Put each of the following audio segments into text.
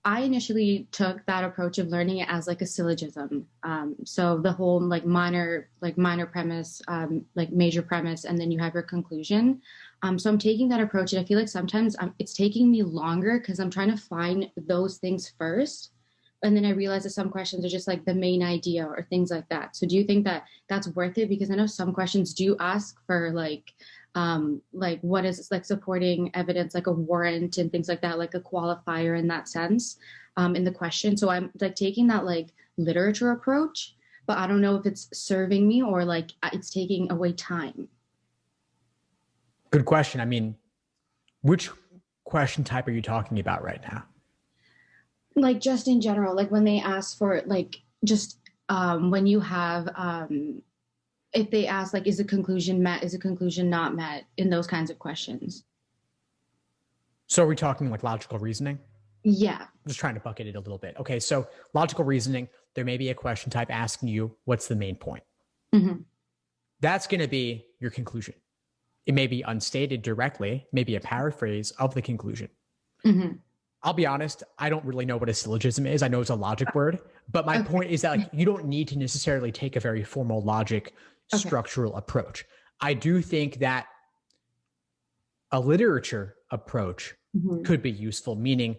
I initially took that approach of learning it as like a syllogism. So the whole like minor premise, like major premise, and then you have your conclusion. So I'm taking that approach, and I feel like sometimes it's taking me longer because I'm trying to find those things first, and then I realize that some questions are just like the main idea or things like that. So do you think that that's worth it? Because I know some questions do ask for like what is like supporting evidence, like a warrant and things like that, like a qualifier in that sense, in the question. So I'm like taking that like literature approach, but I don't know if it's serving me or like it's taking away time. Good question. I mean, which question type are you talking about right now? Like just in general, like when they ask for like just when you have if they ask like is a conclusion met, is a conclusion not met in those kinds of questions. So are we talking like logical reasoning? Yeah. I'm just trying to bucket it a little bit. Okay, so logical reasoning, there may be a question type asking you, what's the main point? Hmm. That's going to be your conclusion. It may be unstated directly, maybe a paraphrase of the conclusion. Hmm. I'll be honest, I don't really know what a syllogism is. I know it's a logic word, but my Okay. point is that like you don't need to necessarily take a very formal logic Okay. structural approach. I do think that a literature approach Hmm. could be useful, meaning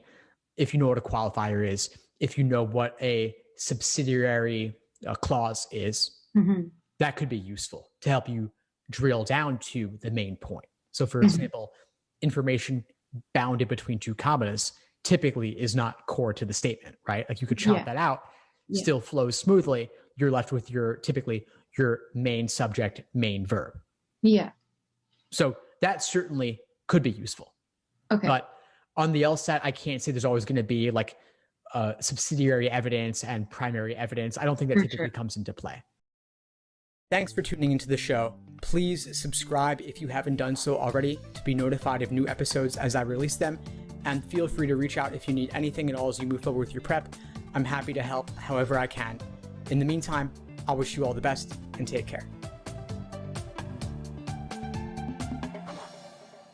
if you know what a qualifier is, if you know what a subsidiary clause is, Hmm. that could be useful to help you drill down to the main point. So, for Hmm. example, information bounded between two commas typically is not core to the statement, right? Like you could chop Yeah. that out, Yeah. still flows smoothly. You're left with your typically your main subject, main verb. Yeah. So that certainly could be useful. Okay. But on the LSAT, I can't say there's always going to be like subsidiary evidence and primary evidence. I don't think that For sure. typically comes into play. Thanks for tuning into the show. Please subscribe if you haven't done so already to be notified of new episodes as I release them. And feel free to reach out if you need anything at all as you move forward with your prep. I'm happy to help however I can. In the meantime, I'll wish you all the best and take care.